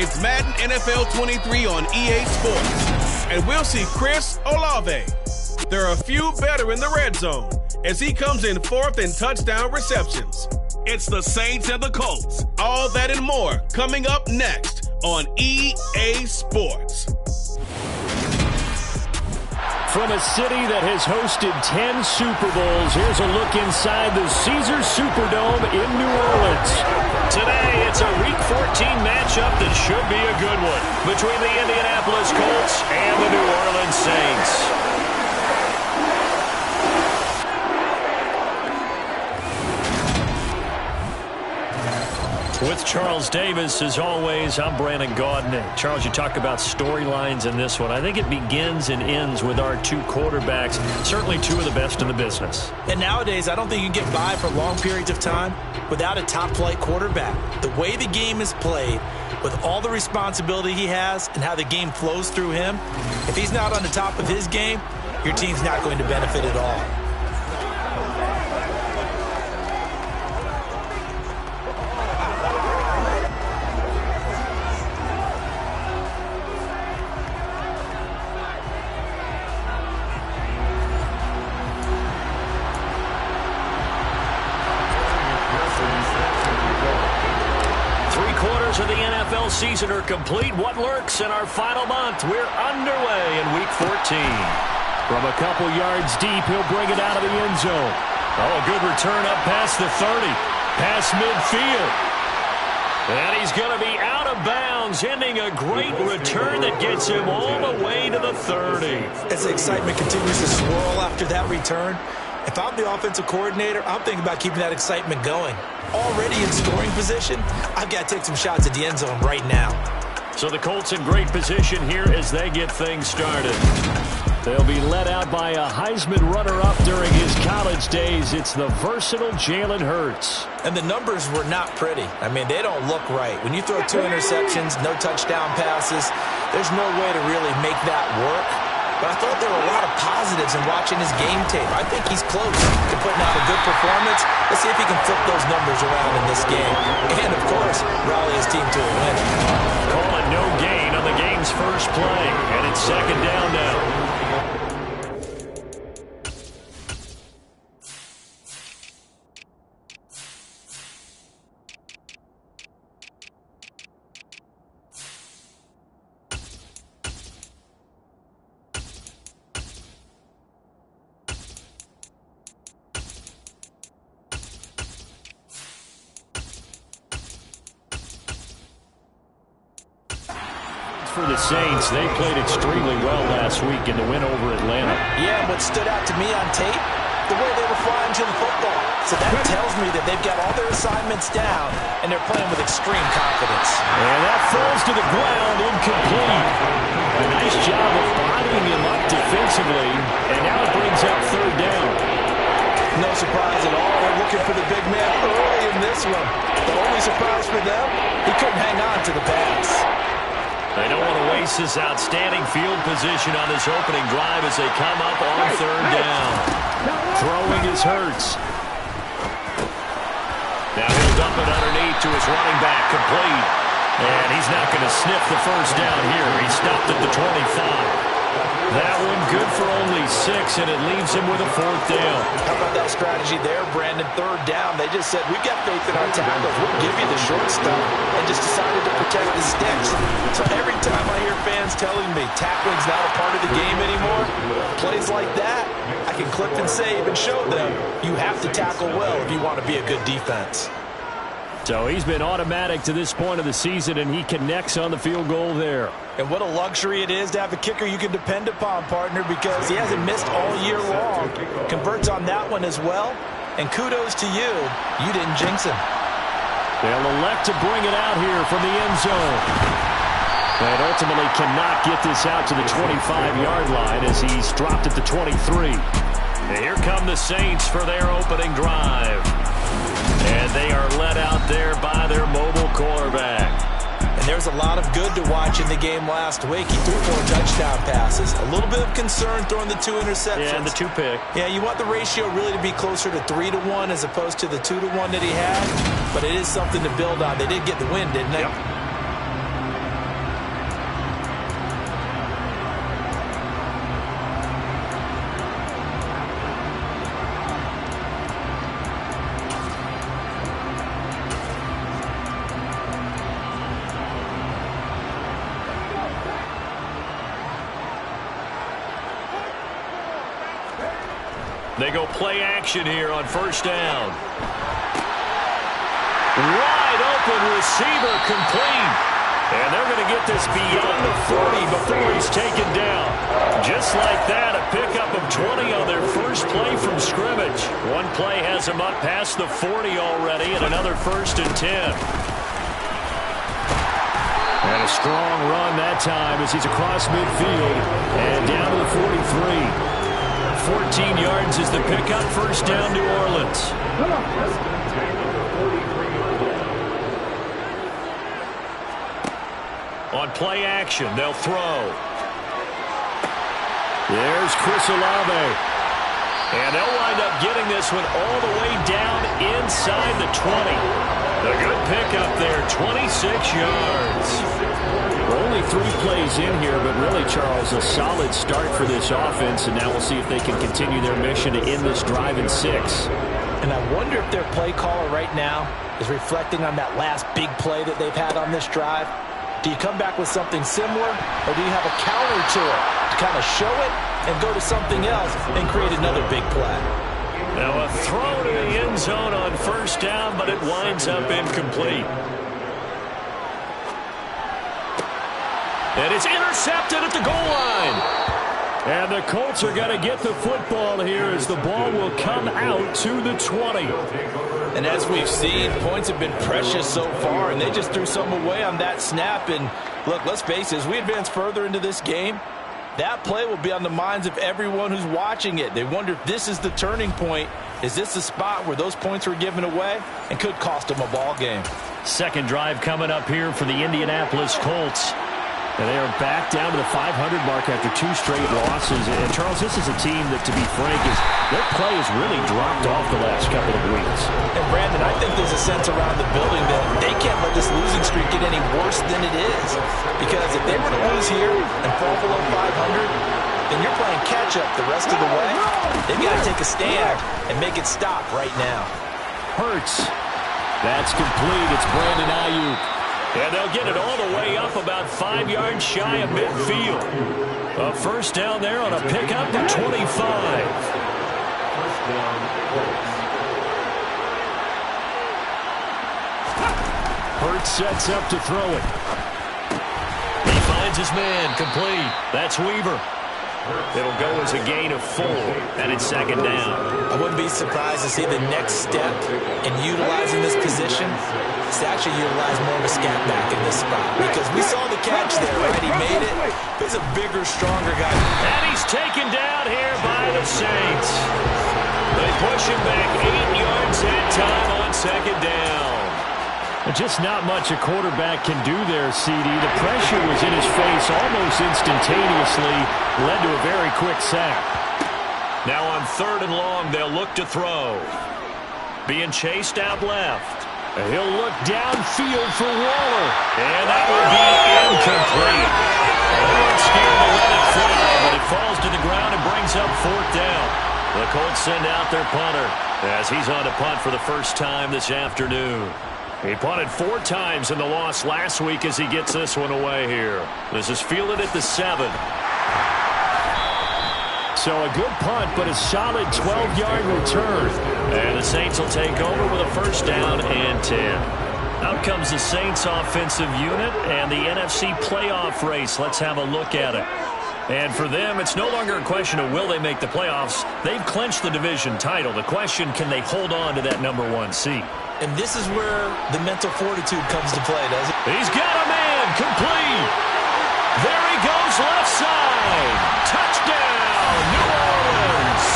It's Madden NFL 23 on EA Sports. And we'll see Chris Olave. There are a few better in the red zone as he comes in fourth in touchdown receptions. It's the Saints and the Colts. All that and more coming up next on EA Sports. From a city that has hosted 10 Super Bowls, here's a look inside the Caesars Superdome in New Orleans. Today, it's a Week 14 matchup that should be a good one between the Indianapolis Colts and the New Orleans Saints. With Charles Davis, as always, I'm Brandon Gaudin. Charles, you talk about storylines in this one. I think it begins and ends with our two quarterbacks, certainly two of the best in the business. And nowadays, I don't think you can get by for long periods of time without a top-flight quarterback. The way the game is played, with all the responsibility he has and how the game flows through him, if he's not on the top of his game, your team's not going to benefit at all. 3 quarters of the NFL season are complete. What lurks in our final month? We're underway in Week 14. From a couple yards deep, he'll bring it out of the end zone. Oh, good return up past the 30. Past midfield. And he's going to be out of bounds, ending a great return that gets him all the way to the 30. As the excitement continues to swirl after that return, if I'm the offensive coordinator, I'm thinking about keeping that excitement going. Already in scoring position, I've got to take some shots at the end zone right now. So the Colts in great position here as they get things started. They'll be led out by a Heisman runner-up during his college days. It's the versatile Jalen Hurts. And the numbers were not pretty. I mean, they don't look right. When you throw 2 interceptions, no touchdown passes, there's no way to really make that work. But I thought there were a lot of positives in watching his game tape. I think he's close to putting out a good performance. Let's see if he can flip those numbers around in this game. And, of course, rally his team to a win. Call it no gain on the game's first play. And it's second down now. For the Saints, they played extremely well last week in the win over Atlanta. Yeah, what stood out to me on tape, the way they were flying to the football. So that tells me that they've got all their assignments down, and they're playing with extreme confidence. And that falls to the ground, incomplete. A nice job of bodying him up defensively, and now it brings up third down. No surprise at all. They're looking for the big man early in this one. The only surprise for them, he couldn't hang on to the pass. They don't want to waste this outstanding field position on this opening drive as they come up on third down. Throwing is Hurts. Now he'll dump it underneath to his running back, complete. And he's not going to sniff the first down here. He stopped at the 25. That one good for only 6, and it leaves him with a 4th down. How about that strategy there, Brandon? Third down. They just said, we've got faith in our tackles. We'll give you the short stuff, and just decided to protect the sticks. So every time I hear fans telling me tackling's not a part of the game anymore, plays like that, I can clip and save and show them you have to tackle well if you want to be a good defense. So he's been automatic to this point of the season, and he connects on the field goal there. And what a luxury it is to have a kicker you can depend upon, partner, because he hasn't missed all year long. Converts on that one as well. And kudos to you. You didn't jinx him. They'll elect to bring it out here from the end zone. And ultimately cannot get this out to the 25-yard line as he's dropped at the 23. And here come the Saints for their opening drive. And they are led out there by their mobile quarterback. And there's a lot of good to watch in the game last week. He threw 4 touchdown passes. A little bit of concern throwing the 2 interceptions. Yeah, and the 2 pick. Yeah, you want the ratio really to be closer to 3-1 as opposed to the 2-1 that he had. But it is something to build on. They did get the win, didn't they? Yep. They go play action here on first down. Wide open receiver complete. And they're going to get this beyond the 40 before he's taken down. Just like that, a pickup of 20 on their first play from scrimmage. One play has him up past the 40 already, and another 1st and 10. And a strong run that time as he's across midfield and down to the 43. 14 yards is the pickup. First down, New Orleans. On play action, they'll throw. There's Chris Olave. And they'll wind up getting this one all the way down inside the 20. A good pickup there, 26 yards. Only 3 plays in here, but really, Charles, a solid start for this offense, and now we'll see if they can continue their mission to end this drive in 6. And I wonder if their play caller right now is reflecting on that last big play that they've had on this drive. Do you come back with something similar, or do you have a counter to it to kind of show it and go to something else and create another big play? Now a throw to the end zone on first down, but it winds up incomplete. And it's intercepted at the goal line. And the Colts are going to get the football here as the ball will come out to the 20. And as we've seen, points have been precious so far, and they just threw some away on that snap. And look, let's face it, as we advance further into this game, that play will be on the minds of everyone who's watching it. They wonder if this is the turning point. Is this the spot where those points were given away and could cost them a ball game? Second drive coming up here for the Indianapolis Colts. And they are back down to the 500 mark after 2 straight losses. And, Charles, this is a team that, to be frank, their play has really dropped off the last couple of weeks. And, Brandon, I think there's a sense around the building that they can't let this losing streak get any worse than it is. Because if they were to lose here and fall below 500, then you're playing catch-up the rest of the way. They've got to take a stand and make it stop right now. Hurts. That's complete. It's Brandon Ayuk. And they'll get it all the way up about 5 yards shy of midfield. A first down there on a pickup at 25. Hurts sets up to throw it. He finds his man, complete. That's Weaver. It'll go as a gain of 4, and it's second down. I wouldn't be surprised to see the next step in utilizing this position is to actually utilize more of a scat back in this spot. Because we saw the catch there, right? He made it. He's a bigger, stronger guy. And he's taken down here by the Saints. They push him back 8 yards that time on second down. Just not much a quarterback can do there, CD. The pressure was in his face almost instantaneously, led to a very quick sack. Now on 3rd and long, they'll look to throw. Being chased out left. He'll look downfield for Waller. And that will be incomplete. They weren't scared to let it fly, but it falls to the ground and brings up 4th down. The Colts send out their punter as he's on to punt for the first time this afternoon. He punted 4 times in the loss last week as he gets this one away here. This is fielded at the 7. So a good punt, but a solid 12-yard return. And the Saints will take over with a first down and 10. Out comes the Saints offensive unit and the NFC playoff race. Let's have a look at it. And for them, it's no longer a question of will they make the playoffs. They've clinched the division title. The question, can they hold on to that #1 seed? And this is where the mental fortitude comes to play, doesn't it? He's got a man, complete. There he goes, left side. Touchdown, New Orleans.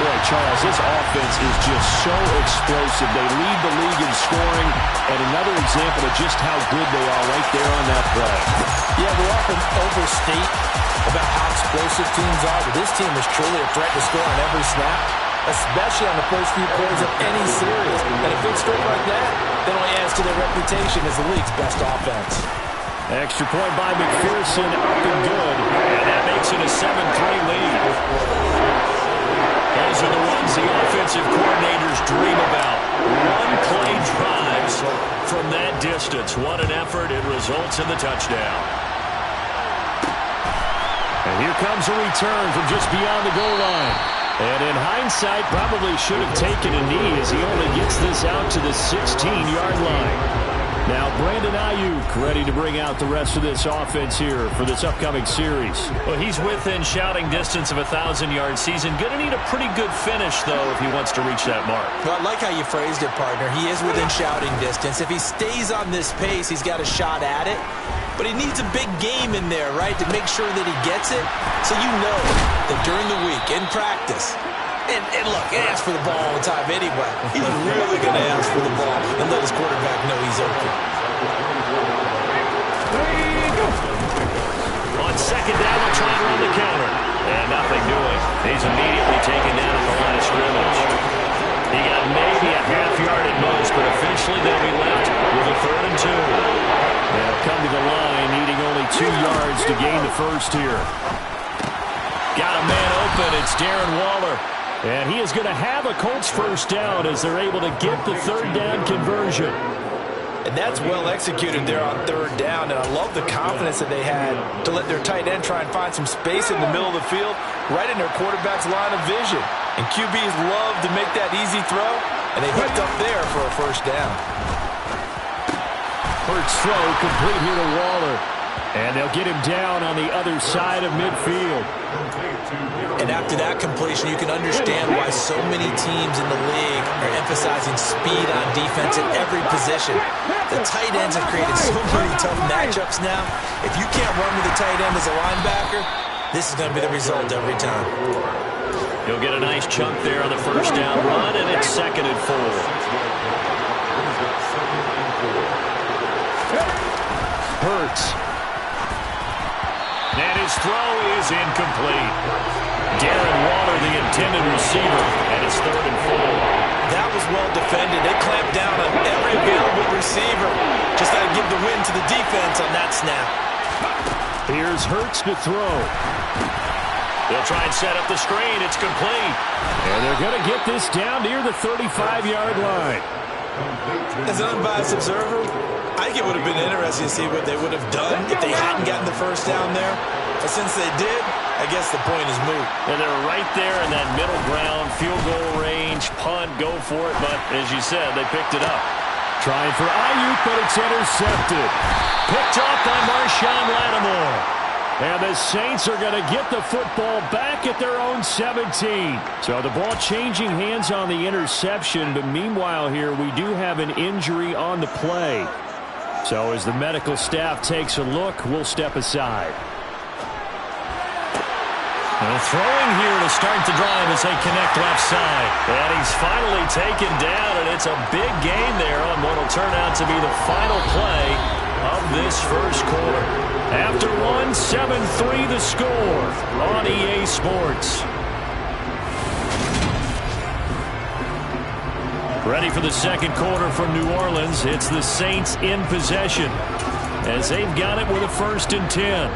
Boy, Charles, this offense is just so explosive. They lead the league in scoring, and another example of just how good they are right there on that play. Yeah, we often overstate about how explosive teams are, but this team is truly a threat to score on every snap, especially on the first few plays of any series. And a big score like that only adds to their reputation as the league's best offense. Extra point by McPherson, up and good. And that makes it a 7-3 lead. Those are the ones the offensive coordinators dream about. One-play drives from that distance. What an effort. It results in the touchdown. And here comes a return from just beyond the goal line. And in hindsight, probably should have taken a knee as he only gets this out to the 16-yard line. Now Brandon Ayuk ready to bring out the rest of this offense here for this upcoming series. Well, he's within shouting distance of a 1,000-yard season. Going to need a pretty good finish, though, if he wants to reach that mark. Well, I like how you phrased it, partner. He is within shouting distance. If he stays on this pace, he's got a shot at it. But he needs a big game in there, right, to make sure that he gets it. So you know that during the week, in practice, and look, he asks for the ball all the time anyway. He's really going to ask for the ball and let his quarterback know he's open. On second down, they'll try and run the counter. And nothing doing. He's immediately taken down at the line of scrimmage. He got maybe a half yard at most, but officially they'll be left with a 3rd and 2. They'll come to the line, needing only 2 yards to gain the first here. Got a man open. It's Darren Waller. And he is going to have a Colts first down as they're able to get the 3rd down conversion. And that's well executed there on 3rd down. And I love the confidence that they had to let their tight end try and find some space in the middle of the field, right in their quarterback's line of vision. And QBs love to make that easy throw, and they hooked up there for a first down. Hurts throw complete here to Waller. And they'll get him down on the other side of midfield. And after that completion, you can understand why so many teams in the league are emphasizing speed on defense at every position. The tight ends have created so many tough matchups now. If you can't run with the tight end as a linebacker, this is going to be the result every time. He'll get a nice chunk there on the first down run, and it's 2nd and 4. Hurts. And his throw is incomplete. Darren Waller, the intended receiver, and it's 3rd and 4. That was well defended. They clamped down on every available receiver. Just got to give the win to the defense on that snap. Here's Hurts to throw. They'll try and set up the screen. It's complete. And they're going to get this down near the 35-yard line. As an unbiased observer, I think it would have been interesting to see what they would have done if they hadn't gotten the first down there. But since they did, I guess the point is moot. And they're right there in that middle ground, field goal range, punt, go for it. But as you said, they picked it up. Trying for Ayuk, but it's intercepted. Picked off by Marshawn Lattimore. And the Saints are going to get the football back at their own 17. So the ball changing hands on the interception. But meanwhile here, we do have an injury on the play. So as the medical staff takes a look, we'll step aside. Well, throwing here to start the drive as they connect left side. And he's finally taken down, and it's a big gain there on what will turn out to be the final play of this first quarter. After one, 7-3 the score on EA Sports. Ready for the second quarter from New Orleans. It's the Saints in possession as they've got it with a 1st and 10.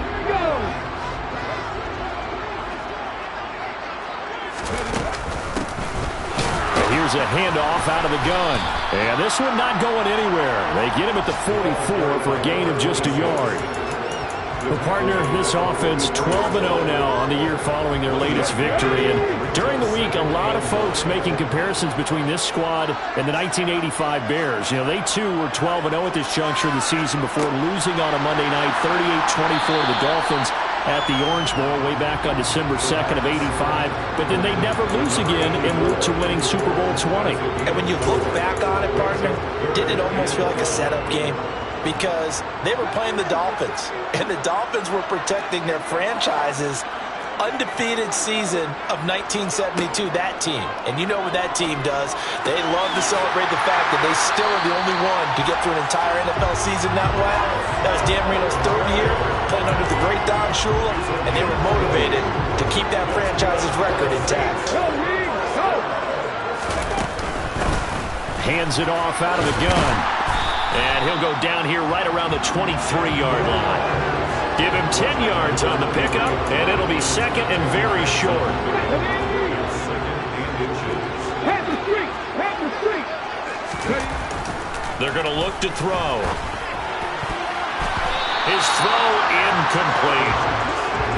Here's a handoff out of the gun. And this one not going anywhere. They get him at the 44 for a gain of just a yard. Well, partner, this offense 12-0 now on the year following their latest victory. And during the week, a lot of folks making comparisons between this squad and the 1985 Bears. You know, they too were 12-0 at this juncture of the season before losing on a Monday night 38-24 to the Dolphins at the Orange Bowl way back on December 2nd of 85. But then they never lose again en route to winning Super Bowl 20. And when you look back on it, partner, did it almost feel like a setup game? Because they were playing the Dolphins, and the Dolphins were protecting their franchise's undefeated season of 1972, that team. And you know what that team does. They love to celebrate the fact that they still are the only one to get through an entire NFL season that way. That was Dan Marino's 3rd year, playing under the great Don Shula, and they were motivated to keep that franchise's record intact. Hands it off out of the gun. And he'll go down here right around the 23-yard line. Give him 10 yards on the pickup, and it'll be 2nd and very short. They're going to look to throw. His throw incomplete.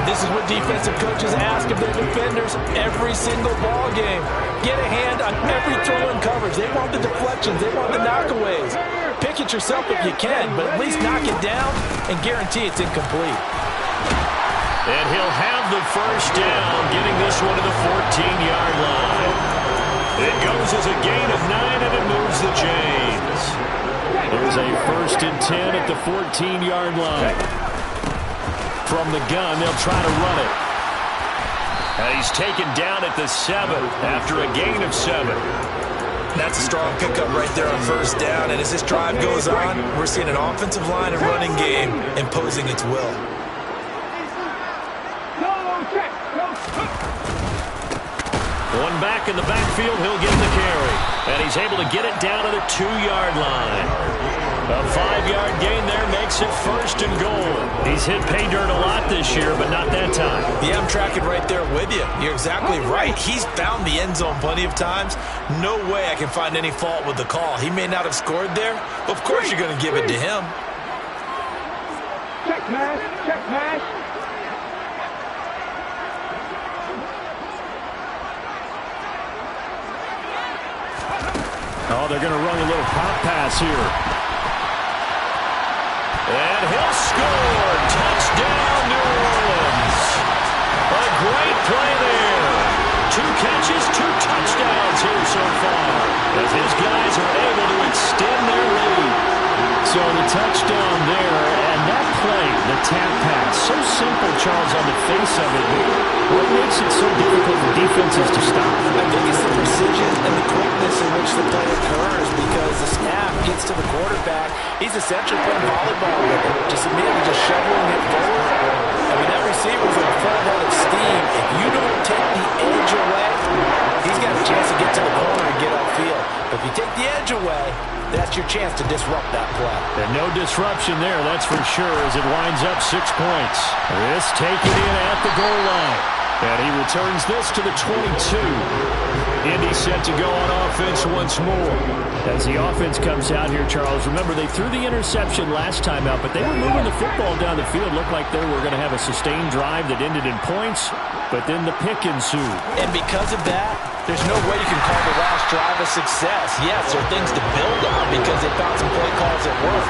this is what defensive coaches ask of their defenders every single ball game. Get a hand on every throw in coverage. They want the deflections. They want the knockaways. Pick it yourself if you can, but at least knock it down and guarantee it's incomplete. And he'll have the first down, getting this one to the 14-yard line. It goes as a gain of 9, and it moves the chains. There's a 1st and 10 at the 14-yard line. From the gun, they'll try to run it. And he's taken down at the 7 after a gain of 7. That's a strong pickup right there on 1st down. And as this drive goes on, we're seeing an offensive line and running game imposing its will. One back in the backfield, he'll get the carry. And he's able to get it down to the 2-yard line. A 5-yard gain there makes it 1st and goal. He's hit pay dirt a lot this year, but not that time. Yeah, I'm tracking right there with you. You're exactly right. He's found the end zone plenty of times. No way I can find any fault with the call. He may not have scored there, but of course you're going to give it to him. Check pass, check pass. Oh, they're going to run a little pop pass here. And he'll score. Touchdown, New Orleans. A great play there. 2 catches, 2 touchdowns here so far, as his guys are able to extend their lead. So the touchdown there, and that play, the tap pass, so simple, Charles, on the face of it. What makes it so difficult for defenses to stop? I think it's the precision and the quickness in which the play occurs, because the snap gets to the quarterback. He's essentially playing volleyball with it, just immediately just shoveling it forward. I mean, that receiver's in a full head of steam. If you don't take the edge away, he's got a chance to get to the corner and get upfield. But if you take the edge away, that's your chance to disrupt that play. And no disruption there, that's for sure, as it winds up 6 points. This taken in at the goal line. And he returns this to the 22. Indy set to go on offense once more. As the offense comes out here, Charles, remember they threw the interception last time out, but they were moving the football down the field. Looked like they were going to have a sustained drive that ended in points, but then the pick ensued. And because of that, there's no way you can call the last drive a success. Yes, there are things to build on because they found some play calls that work.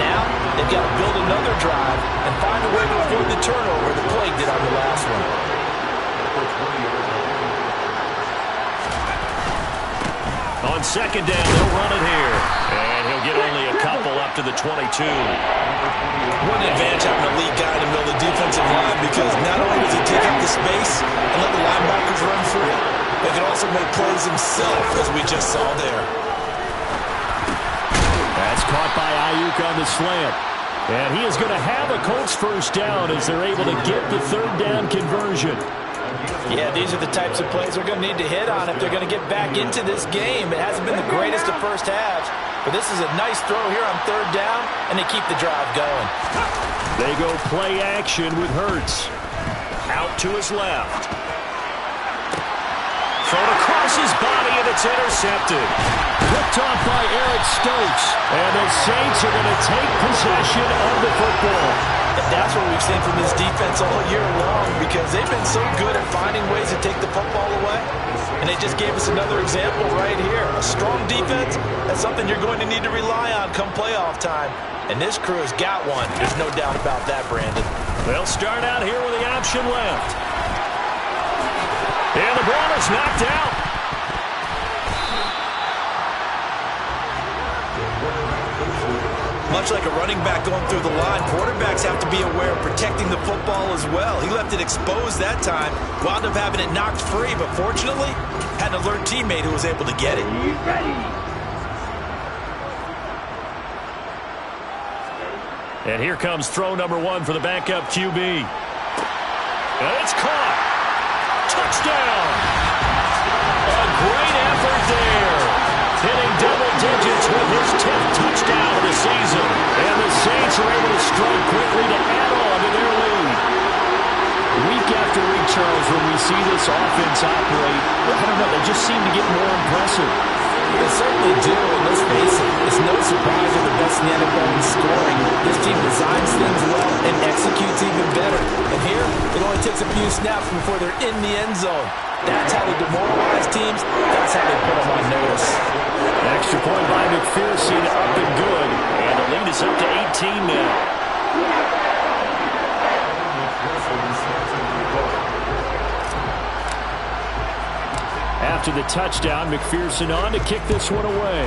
Now, they've got to build another drive and find a way to avoid the turnover that plagued it on the last one. On 2nd down, they'll run it here. And he'll get only a couple up to the 22. One advantage having a lead guy in the middle of the defensive line, because not only does he take up the space and let the linebackers run free, but he can also make plays himself, as we just saw there. That's caught by Ayuk on the slant. And he is going to have a Colts 1st down as they're able to get the 3rd down conversion. Yeah, these are the types of plays they're going to need to hit on if they're going to get back into this game. It hasn't been the greatest of first halves, but this is a nice throw here on 3rd down, and they keep the drive going. They go play action with Hurts. Out to his left. Thrown across his body, and it's intercepted. Picked off by Eric Stokes. And the Saints are going to take possession of the football. And that's what we've seen from this defense all year long, because they've been so good at finding ways to take the football away. And they just gave us another example right here. A strong defense, that's something you're going to need to rely on come playoff time. And this crew has got one. There's no doubt about that, Brandon. They'll start out here with the option left. And the ball is knocked out. Much like a running back going through the line, quarterbacks have to be aware of protecting the football as well. He left it exposed that time, wound up having it knocked free, but fortunately, had an alert teammate who was able to get it. And here comes throw number 1 for the backup QB. And it's caught. Touchdown. A great effort there. Hitting double digits with his 10th touchdown of the season. And the Saints are able to strike quickly to add on to their lead. Week after week, Charles, when we see this offense operate, I don't know, they just seem to get more impressive. They certainly do, and let's face it, it's no surprise they're the best in the NFL in scoring. This team designs things well and executes even better. And here, it only takes a few snaps before they're in the end zone. That's how they demoralize teams. That's how they put them on notice. Extra point by McPherson, up and good. And the lead is up to 18 now. After the touchdown, McPherson on to kick this one away.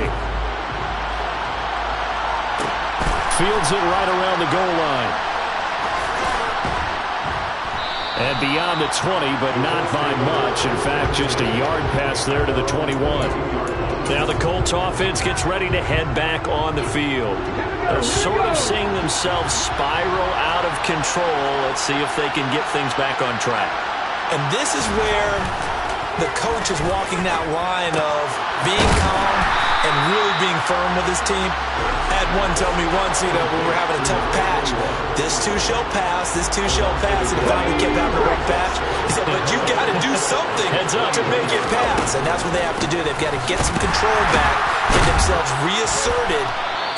Fields it right around the goal line. And beyond the 20, but not by much. In fact, just a yard pass there to the 21. Now the Colts offense gets ready to head back on the field. They're sort of seeing themselves spiral out of control. Let's see if they can get things back on track. And this is where the coach is walking that line of being calm and really being firm with his team. I had one tell me once, when we were having a tough patch, this too shall pass, this too shall pass, and he finally kept having a rough patch. He said, but you got to do something to make it pass, and that's what they have to do. They've got to get some control back, get themselves reasserted,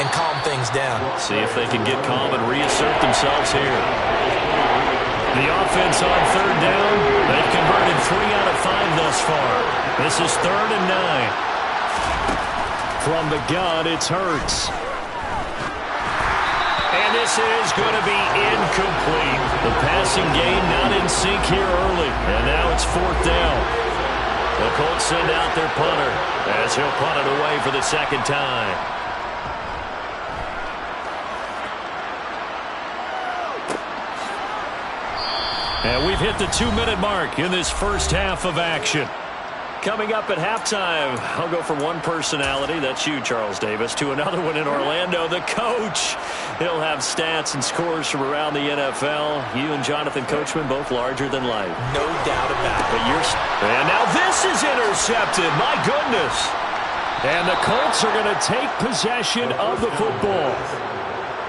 and calm things down. See if they can get calm and reassert themselves here. The offense on third down. They've converted 3 out of 5 thus far. This is 3rd and 9. From the gun, it's Hurts. And this is going to be incomplete. The passing game not in sync here early. And now it's 4th down. The Colts send out their punter as he'll punt it away for the second time. And we've hit the 2-minute mark in this first half of action. Coming up at halftime, I'll go from one personality, that's you, Charles Davis, to another one in Orlando, the coach. He'll have stats and scores from around the NFL. You and Jonathan Coachman, both larger than life. No doubt about it. And now this is intercepted. My goodness. And the Colts are going to take possession of the football.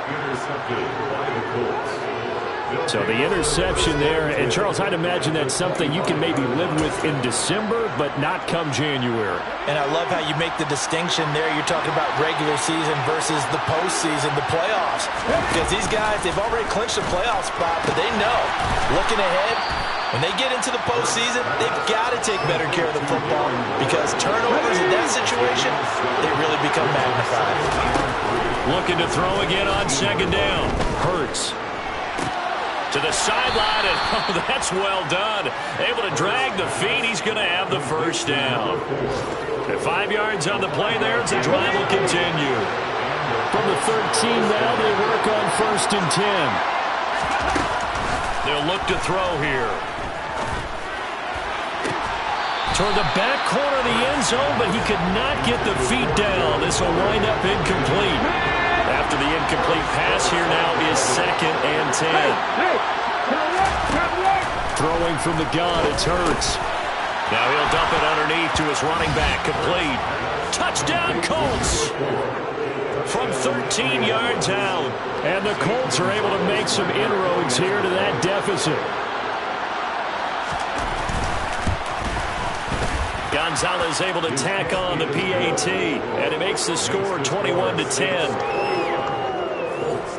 Intercepted by the Colts. So the interception there, and Charles, I'd imagine that's something you can maybe live with in December, but not come January. And I love how you make the distinction there. You're talking about regular season versus the postseason, the playoffs. Because these guys, they've already clinched a playoff spot, but they know, looking ahead, when they get into the postseason, they've got to take better care of the football because turnovers in that situation, they really become magnified. Looking to throw again on second down. Hurts. To the sideline, and oh, that's well done. Able to drag the feet. He's going to have the first down. At 5 yards on the play there, the drive will continue. From the 13 now, they work on 1st and 10. They'll look to throw here. Toward the back corner of the end zone, but he could not get the feet down. This will wind up incomplete. After the incomplete pass, here now is 2nd and 10. Throwing from the gun, it's Hurts. Now he'll dump it underneath to his running back, complete. Touchdown, Colts! From 13 yards out. And the Colts are able to make some inroads here to that deficit. Gonzalez able to tack on the PAT, and it makes the score 21-10.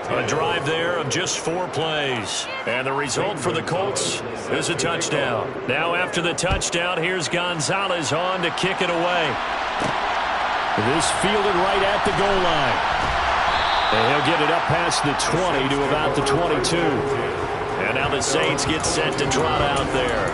A drive there of just 4 plays. And the result for the Colts is a touchdown. Now after the touchdown, here's Gonzalez on to kick it away. This fielded right at the goal line. And he'll get it up past the 20 to about the 22. And now the Saints get set to trot out there.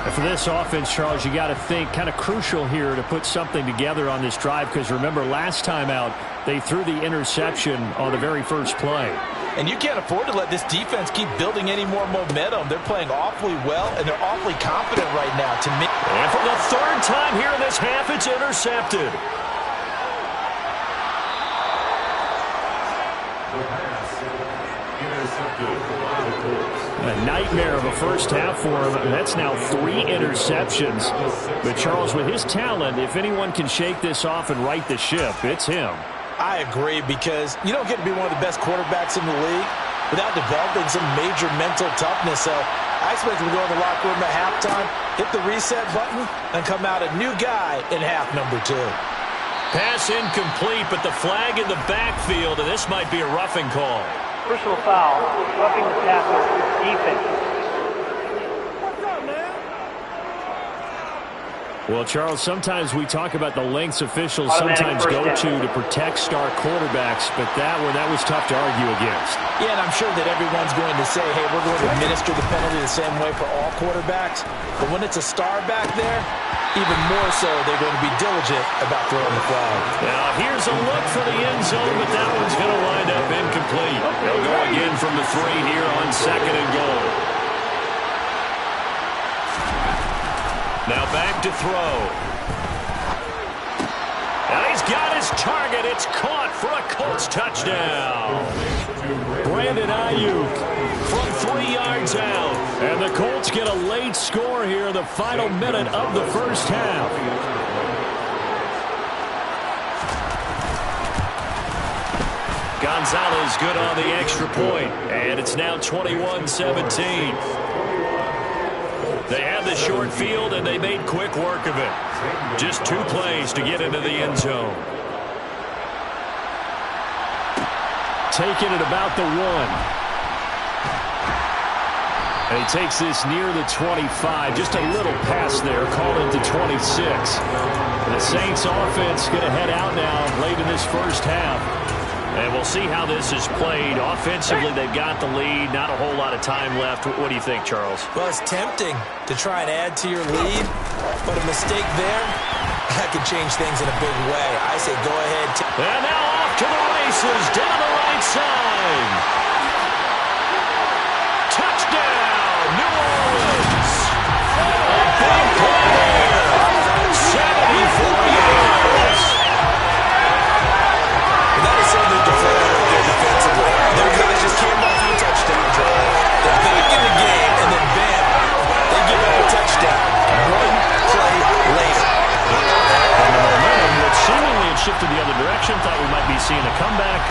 And for this offense, Charles, you got to think kind of crucial here to put something together on this drive because remember last time out they threw the interception on the very first play. And you can't afford to let this defense keep building any more momentum. They're playing awfully well and they're awfully confident right now. To me, and for the 3rd time here in this half, it's intercepted. A nightmare of a first half for him. That's now 3 interceptions. But Charles, with his talent, if anyone can shake this off and right the ship, it's him. I agree because you don't get to be one of the best quarterbacks in the league without developing some major mental toughness. So I expect him to go in the locker room at halftime, hit the reset button, and come out a new guy in half number 2. Pass incomplete, but the flag in the backfield, and this might be a roughing call. Personal foul, roughing the passer, defense. Well, Charles, sometimes we talk about the lengths officials sometimes go to protect star quarterbacks, but that was tough to argue against. Yeah, and I'm sure that everyone's going to say, hey, we're going to administer the penalty the same way for all quarterbacks. But when it's a star back there, even more so, they're going to be diligent about throwing the flag. Now, here's a look for the end zone, but that one's going to wind up incomplete. They'll go again from the 3 here on 2nd and goal. Now back to throw. And he's got his target. It's caught for a Colts touchdown. Brandon Ayuk from 3 yards out. And the Colts get a late score here in the final minute of the first half. Gonzalez good on the extra point. And it's now 21-17. They had the short field, and they made quick work of it. Just 2 plays to get into the end zone. Taking it about the 1. And he takes this near the 25. Just a little pass there, called it to 26. The Saints offense going to head out now late in this first half. And we'll see how this is played. Offensively, they've got the lead. Not a whole lot of time left. What do you think, Charles? Well, it's tempting to try and add to your lead, but a mistake there, that could change things in a big way. I say go ahead. And now off to the races down the right side. Touchdown, New Orleans. A big play. 74 yards. That is something to play out there defensively. Their guys just came off a touchdown drive. They're back in the game, and then bam, they give up a touchdown 1 play later. And the momentum, which seemingly had shifted the other direction, thought we might be seeing a comeback.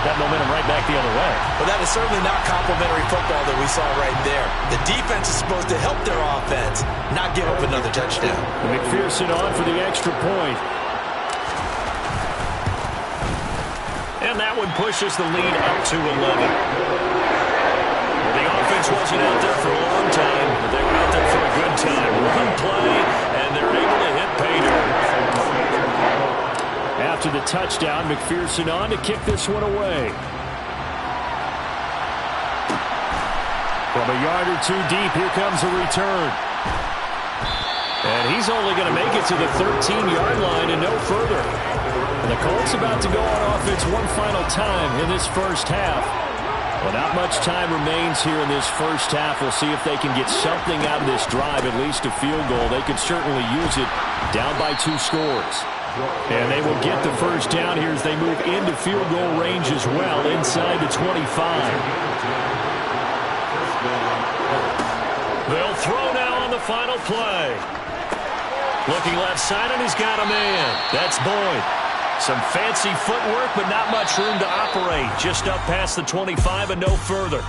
That momentum right back the other way. Well, that is certainly not complimentary football that we saw right there. The defense is supposed to help their offense, not give up another touchdown. McPherson on for the extra point. And that one pushes the lead up to 11. Well, the offense wasn't out there for a long time, but they were out there for a good time. Run play, and they're able to hit pay dirt. After the touchdown, McPherson on to kick this one away. From a yard or 2 deep, here comes a return. And he's only going to make it to the 13-yard line and no further. And the Colts about to go on offense one final time in this first half. Well, not much time remains here in this first half. We'll see if they can get something out of this drive, at least a field goal. They could certainly use it down by 2 scores. And they will get the first down here as they move into field goal range as well, inside the 25. They'll throw now on the final play. Looking left side, and he's got a man. That's Boyd. Some fancy footwork, but not much room to operate. Just up past the 25 and no further.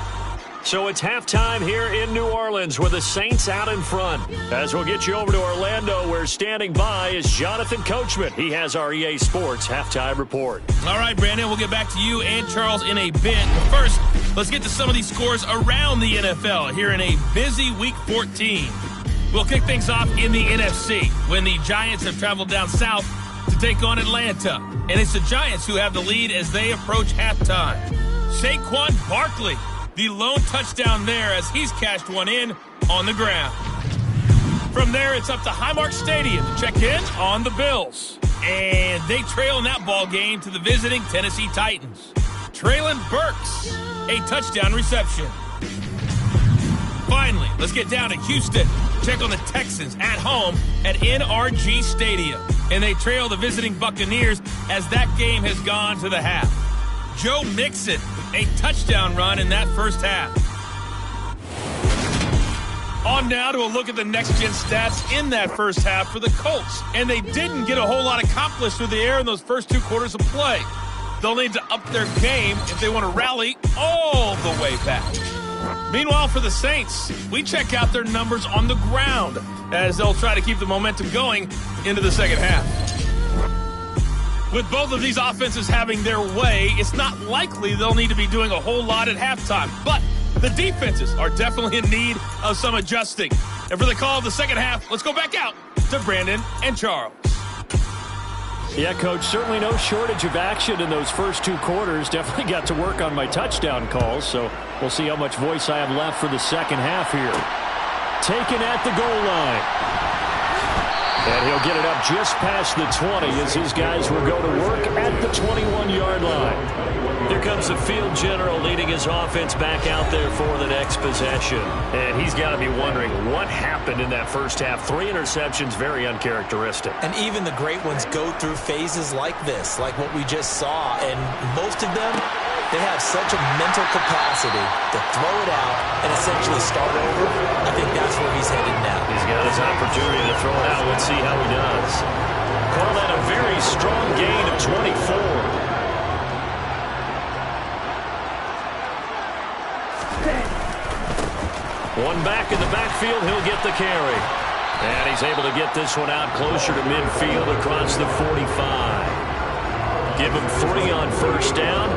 So it's halftime here in New Orleans with the Saints out in front. As we'll get you over to Orlando, where standing by is Jonathan Coachman. He has our EA Sports halftime report. All right, Brandon, we'll get back to you and Charles in a bit. But first, let's get to some of these scores around the NFL here in a busy Week 14. We'll kick things off in the NFC when the Giants have traveled down south to take on Atlanta. And it's the Giants who have the lead as they approach halftime. Saquon Barkley, the lone touchdown there as he's cashed one in on the ground. From there, it's up to Highmark Stadium to check in on the Bills. And they trail in that ball game to the visiting Tennessee Titans. Traylon Burks, a touchdown reception. Finally, let's get down to Houston. Check on the Texans at home at NRG Stadium. And they trail the visiting Buccaneers as that game has gone to the half. Joe Mixon, a touchdown run in that first half. On now to a look at the next-gen stats in that first half for the Colts. And they didn't get a whole lot accomplished through the air in those first 2 quarters of play. They'll need to up their game if they want to rally all the way back. Meanwhile, for the Saints, we check out their numbers on the ground as they'll try to keep the momentum going into the second half. With both of these offenses having their way, it's not likely they'll need to be doing a whole lot at halftime. But the defenses are definitely in need of some adjusting. And for the call of the second half, let's go back out to Brandon and Charles. Yeah, Coach, certainly no shortage of action in those first two quarters. Definitely got to work on my touchdown calls, so we'll see how much voice I have left for the second half here. Taken at the goal line. And he'll get it up just past the 20 as his guys will go to work at the 21-yard line. Here comes the field general leading his offense back out there for the next possession. And he's got to be wondering what happened in that first half. 3 interceptions, very uncharacteristic. And even the great ones go through phases like this, like what we just saw. And most of them, they have such a mental capacity to throw it out and essentially start over. I think that's where he's headed now. He's got his opportunity to throw it out. Let's see how he does. Call that a very strong gain of 24. One back in the backfield, he'll get the carry. And he's able to get this one out closer to midfield across the 45. Give him 3 on first down.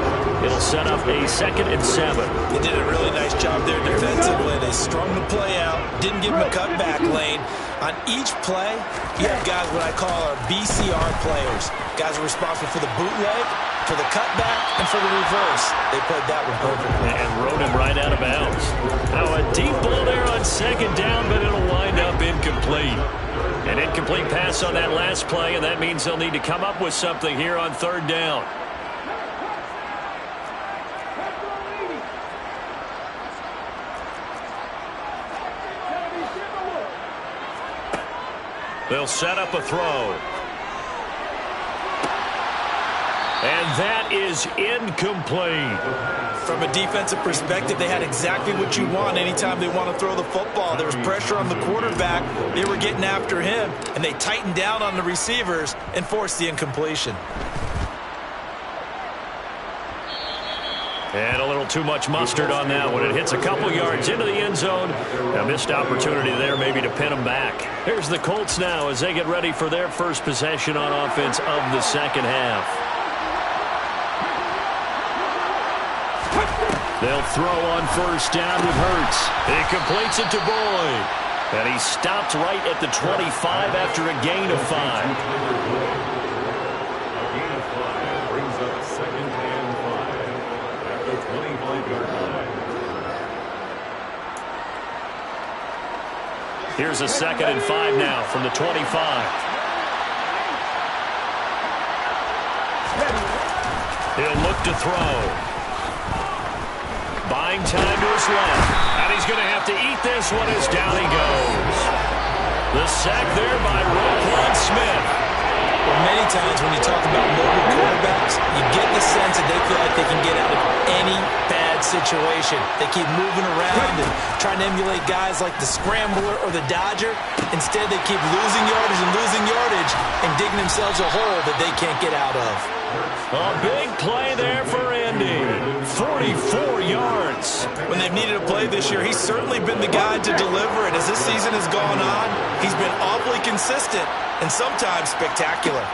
It'll set up a 2nd and 7. They did a really nice job there defensively. They strung the play out, didn't give him a cutback lane. On each play, you have guys what I call our BCR players. Guys are responsible for the bootleg, for the cutback, and for the reverse. They played that one perfectly. And rode him right out of bounds. Now a deep ball there on 2nd down, but it'll wind up incomplete. An incomplete pass on that last play, and that means they'll need to come up with something here on 3rd down. They'll set up a throw. And that is incomplete. From a defensive perspective, they had exactly what you want anytime they want to throw the football. There was pressure on the quarterback. They were getting after him, and they tightened down on the receivers and forced the incompletion. And a little too much mustard on that one. It hits a couple yards into the end zone. A missed opportunity there maybe to pin them back. Here's the Colts now as they get ready for their first possession on offense of the second half. They'll throw on first down with Hurts. He completes it to Boyd. And he stopped right at the 25 after a gain of 5. Here's a 2nd and 5 now from the 25. He'll look to throw. Buying time to his left. And he's going to have to eat this one as down he goes. The sack there by Roquan Smith. Well, many times when you talk about mobile quarterbacks, you get the sense that they feel like they can get out of any bad situation. They keep moving around and trying to emulate guys like the Scrambler or the Dodger. Instead, they keep losing yardage and digging themselves a hole that they can't get out of. A big play there for Indy. 44 yards. When they've needed a play this year, he's certainly been the guy to deliver it. As this season has gone on, he's been awfully consistent and sometimes spectacular.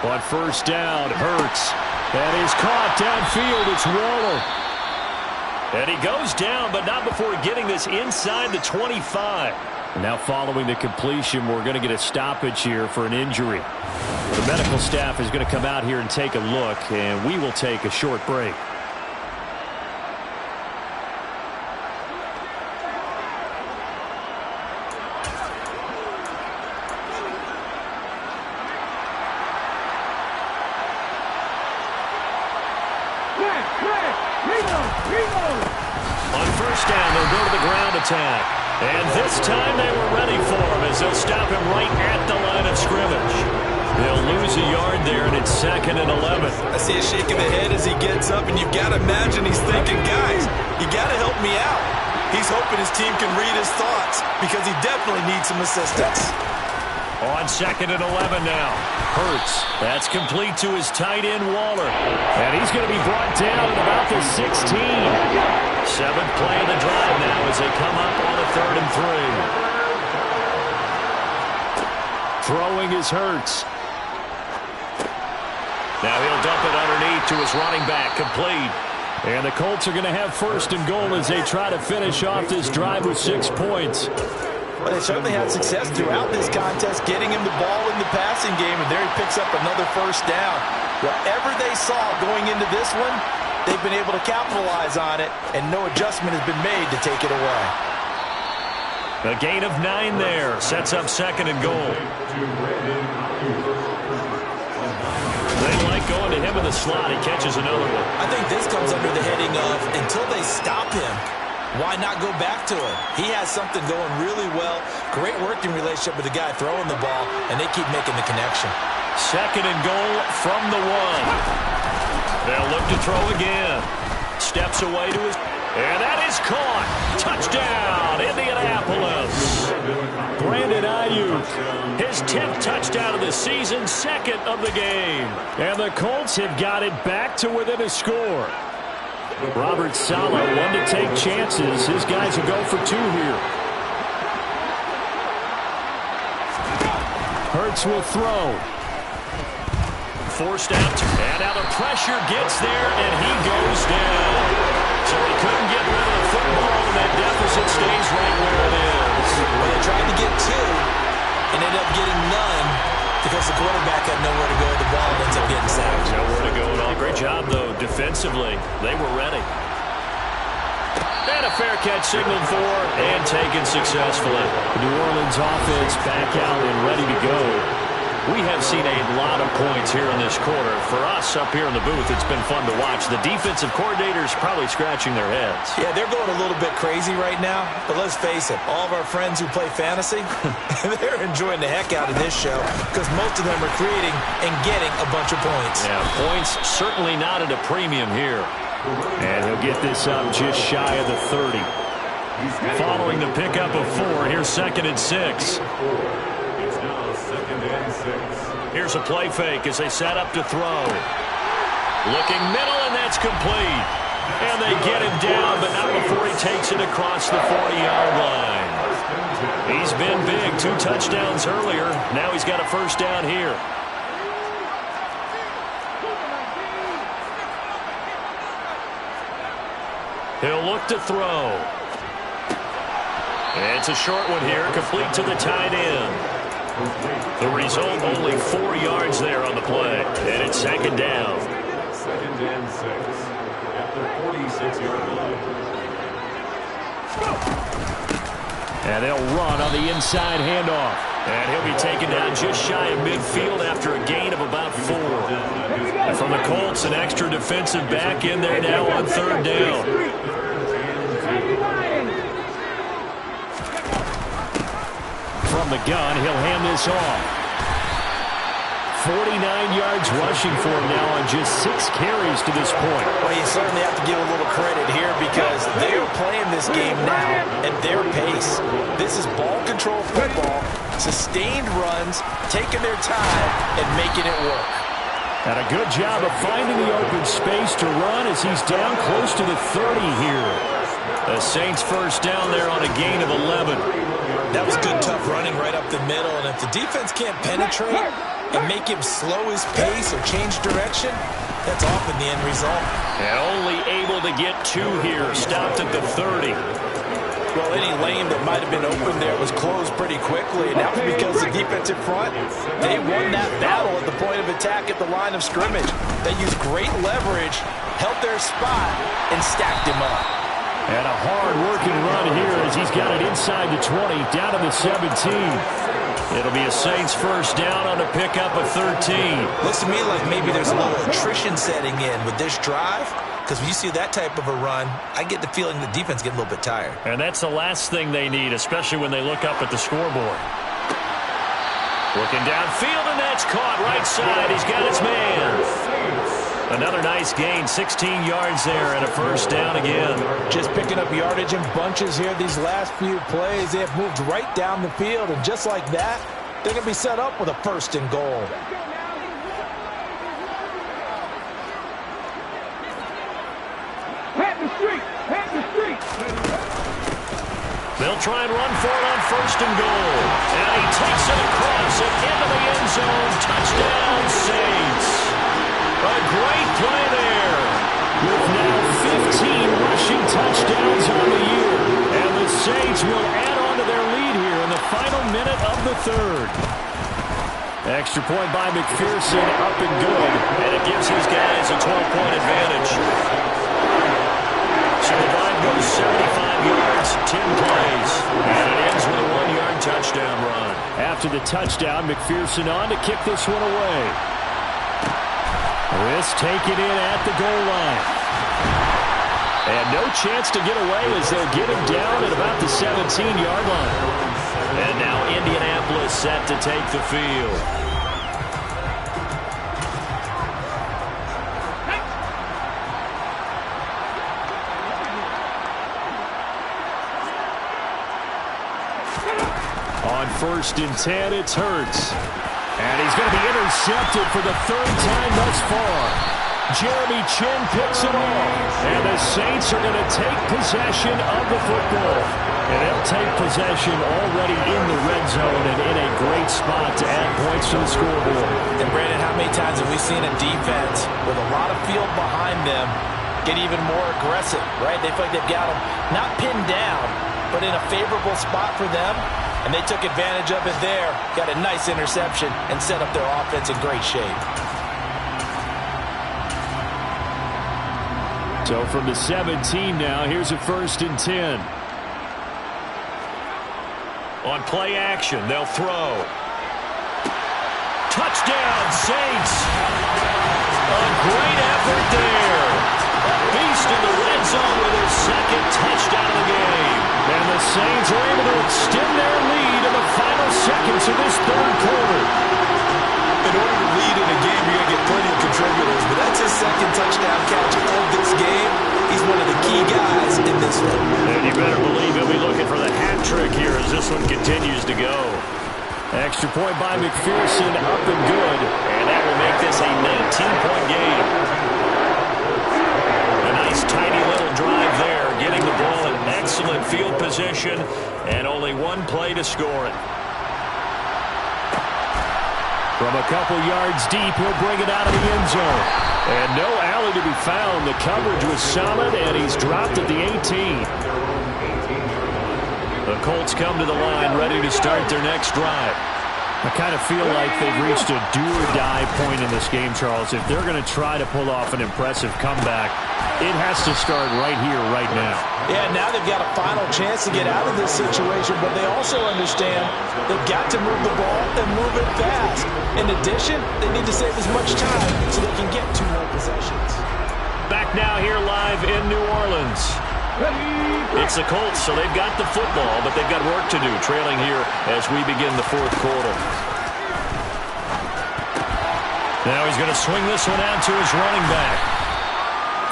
On first down, Hurts. And he's caught downfield. It's Waller. And he goes down, but not before getting this inside the 25. And now following the completion, we're going to get a stoppage here for an injury. The medical staff is going to come out here and take a look, and we will take a short break. On first down, they'll go to the ground attack. And this time they were ready for him as they'll stop him right at the line of scrimmage. They'll lose a yard there, and it's 2nd and 11. I see a shake of the head as he gets up, and you've got to imagine he's thinking, guys, you got to help me out. He's hoping his team can read his thoughts because he definitely needs some assistance. On 2nd and 11 now. Hurts. That's complete to his tight end, Waller. And he's going to be brought down at about the 16. 7th play of the drive now as they come up on a 3rd and 3. Throwing is Hurts. Now he'll dump it underneath to his running back, complete. And the Colts are going to have first and goal as they try to finish off this drive with 6 points. Well, they certainly had success throughout this contest, getting him the ball in the passing game, and there he picks up another first down. Whatever they saw going into this one, they've been able to capitalize on it, and no adjustment has been made to take it away. A gain of 9 there, sets up second and goal. They like going to him in the slot. He catches another one. I think this comes under the heading of until they stop him, why not go back to it? He has something going really well. Great working relationship with the guy throwing the ball, and they keep making the connection. Second and goal from the 1. They'll look to throw again. Steps away to his... And that is caught. Touchdown, Indianapolis. Brandon Ayuk, his 10th touchdown of the season, second of the game. And the Colts have got it back to within a score. Robert Saleh, one to take chances. His guys will go for 2 here. Hurts will throw. Forced out, and now the pressure gets there, and he goes down. So he couldn't get rid of the football, and that deficit stays right where it is. Well, they tried to get 2 and ended up getting none because the quarterback had nowhere to go. The ball ends up getting sacked. Nowhere to go at all. Great job, though, defensively. They were ready. And a fair catch signaled for and taken successfully. The New Orleans offense back out and ready to go. We have seen a lot of points here in this quarter. For us up here in the booth, it's been fun to watch. The defensive coordinators probably scratching their heads. Yeah, they're going a little bit crazy right now. But let's face it, all of our friends who play fantasy, they're enjoying the heck out of this show because most of them are creating and getting a bunch of points. Yeah, points certainly not at a premium here. And he'll get this up just shy of the 30. Following the pickup of 4, here's second and 6. Here's a play fake as they set up to throw. Looking middle, and that's complete. And they get him down, but not before he takes it across the 40-yard line. He's been big, 2 touchdowns earlier. Now he's got a first down here. He'll look to throw. And it's a short one here, complete to the tight end. The result, only 4 yards there on the play. And it's second down. Second and 6 at the 46-yard line. And they'll run on the inside handoff. And he'll be taken down just shy of midfield after a gain of about 4. And from the Colts, an extra defensive back in there now on third down. From the gun, he'll hand this off. 49 yards rushing for him now on just 6 carries to this point. Well, you certainly have to give a little credit here because they are playing this game now at their pace. This is ball control football, sustained runs, taking their time, and making it work. And a good job of finding the open space to run as he's down close to the 30 here. The Saints first down there on a gain of 11. That was good, tough running right up the middle, and if the defense can't penetrate and make him slow his pace or change direction, that's often the end result. And only able to get 2 here, stopped at the 30. Well, any lane that might have been open there was closed pretty quickly, and that was because the defensive front, they won that battle at the point of attack at the line of scrimmage. They used great leverage, held their spot, and stacked him up. And a hard-working run here as he's got it inside the 20, down to the 17. It'll be a Saints first down on a pickup of 13. Looks to me like maybe there's a little attrition setting in with this drive, because when you see that type of a run, I get the feeling the defense gets a little bit tired. And that's the last thing they need, especially when they look up at the scoreboard. Looking downfield, and that's caught right side. He's got his man. Another nice gain, 16 yards there, and a first down again. Just picking up yardage in bunches here these last few plays. They have moved right down the field, and just like that, they're going to be set up with a first and goal. They'll try and run for it on first and goal. And he takes it across and into the end zone. Touchdown, Saints. third. Extra point by McPherson, up and good. And it gives his guys a 12-point advantage. So the drive goes 75 yards, 10 plays. And it ends with a 1-yard touchdown run. After the touchdown, McPherson on to kick this one away. Risk taken in at the goal line. And no chance to get away as they'll get him down at about the 17-yard line. And now Indianapolis set to take the field. On 1st and 10, it's Hurts. And he's going to be intercepted for the 3rd time thus far. Jeremy Chin picks it off. And the Saints are going to take possession of the football. And they'll take possession already in the red zone and in a great spot to add points to the scoreboard. And Brandon, how many times have we seen a defense with a lot of field behind them get even more aggressive, right? They feel like they've got them not pinned down, but in a favorable spot for them. And they took advantage of it there, got a nice interception, and set up their offense in great shape. So from the 17 now, here's a 1st and 10. On play action, they'll throw. Touchdown, Saints! A great effort there. A beast in the red zone with their 2nd touchdown of the game. And the Saints are able to extend their lead in the final seconds of this 3rd quarter. In order to lead in a game, you're going to get plenty of contributors, but that's his 2nd touchdown catch of this game. He's one of the key guys in this one. And you better believe he'll be looking for the hat trick here as this one continues to go. Extra point by McPherson, up and good. And that will make this a 19-point game. A nice tiny little drive there, getting the ball in excellent field position, and only 1 play to score it. From a couple yards deep, he'll bring it out of the end zone. And no alley to be found. The coverage was solid, and he's dropped at the 18. The Colts come to the line, ready to start their next drive. I kind of feel like they've reached a do-or-die point in this game, Charles. If they're going to try to pull off an impressive comeback, it has to start right here, right now. Yeah, now they've got a final chance to get out of this situation, but they also understand they've got to move the ball and move it fast. In addition, they need to save as much time so they can get 2 more possessions. Back now here live in New Orleans. It's the Colts, so they've got the football, but they've got work to do, trailing here as we begin the 4th quarter. Now he's going to swing this one out to his running back.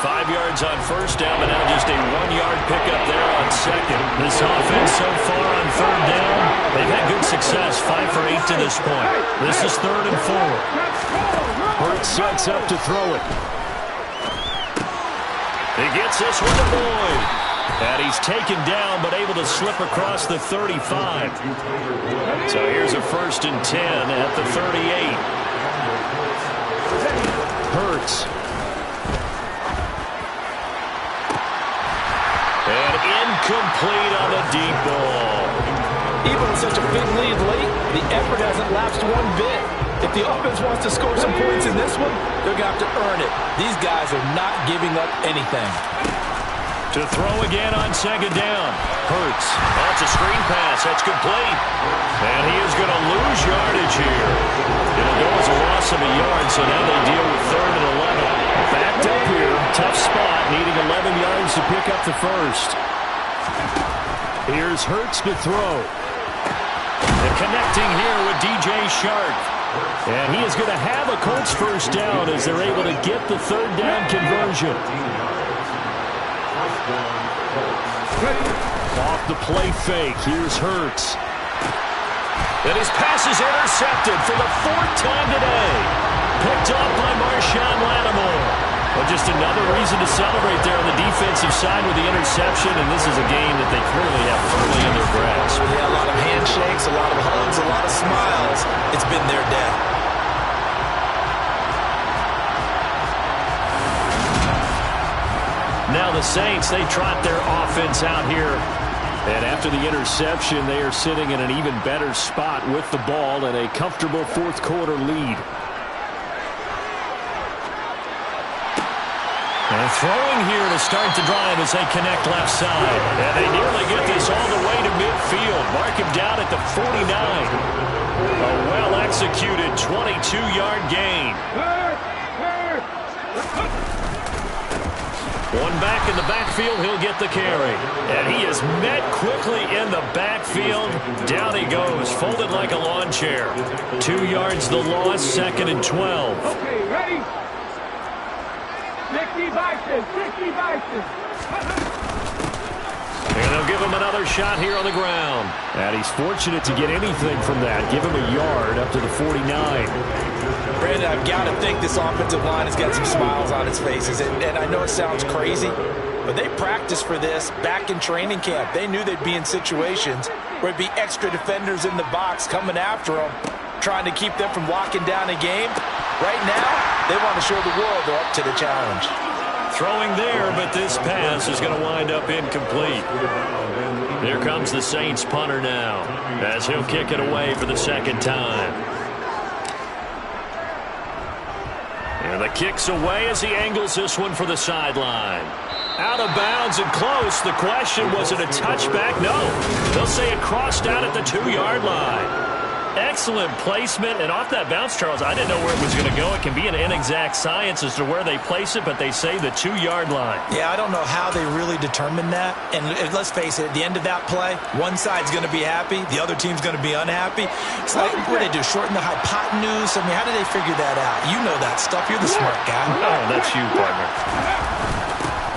5 yards on 1st down, but now just a 1-yard pickup there on 2nd. This offense so far on 3rd down, they've had good success, 5 for 8 to this point. This is 3rd and 4. Hurts sets up to throw it. He gets this one to Boyd. And he's taken down, but able to slip across the 35. So here's a 1st and 10 at the 38. Hurts. And incomplete on the deep ball. Even with such a big lead late, the effort hasn't lapsed one bit. If the offense wants to score some points in this one, they're going to have to earn it. These guys are not giving up anything. To throw again on 2nd down. Hurts. That's a screen pass. That's complete. And he is going to lose yardage here. It'll go as a loss of a yard, so now they deal with 3rd and 11. Backed up here. Tough spot, needing 11 yards to pick up the 1st. Here's Hurts to throw. And connecting here with DJ Shark. And he is going to have a Colts 1st down as they're able to get the 3rd down conversion. Off the play fake, here's Hurts. And his pass is intercepted for the 4th time today. Picked up by Marshawn Lattimore. Well, just another reason to celebrate there on the defensive side with the interception, and this is a game that they clearly have firmly in their grasp. Yeah, a lot of handshakes, a lot of hugs, a lot of smiles. It's been their day. Now the Saints, they trot their offense out here And after the interception, they are sitting in an even better spot with the ball and a comfortable fourth quarter lead. And throwing here to start the drive as they connect left side. And they nearly get this all the way to midfield. Mark him down at the 49. A well-executed 22-yard gain. One back in the backfield, he'll get the carry. And he is met quickly in the backfield. Down he goes, folded like a lawn chair. 2 yards the loss, 2nd and 12. Okay, ready? 60 Bison, 60 Bison. And they'll give him another shot here on the ground. And he's fortunate to get anything from that. Give him a yard up to the 49. Brandon, I've got to think this offensive line has got some smiles on its faces. And I know it sounds crazy, but they practiced for this back in training camp. They knew they'd be in situations where it'd be extra defenders in the box coming after them, trying to keep them from locking down a game. Right now, they want to show the world they're up to the challenge. Throwing there, but this pass is going to wind up incomplete. Here comes the Saints punter now, as he'll kick it away for the 2nd time. And the kick's away as he angles this one for the sideline. Out of bounds and close. The question, was it a touchback? No. They'll say it crossed out at the 2-yard line. Excellent placement, and off that bounce, Charles, I didn't know where it was going to go. It can be an inexact science as to where they place it, but they say the 2-yard line. Yeah, I don't know how they really determined that. And let's face it, at the end of that play, one side's going to be happy, the other team's going to be unhappy. It's like, what do they do, shorten the hypotenuse? I mean, how do they figure that out? You know that stuff. You're the smart guy. Oh, that's you, partner.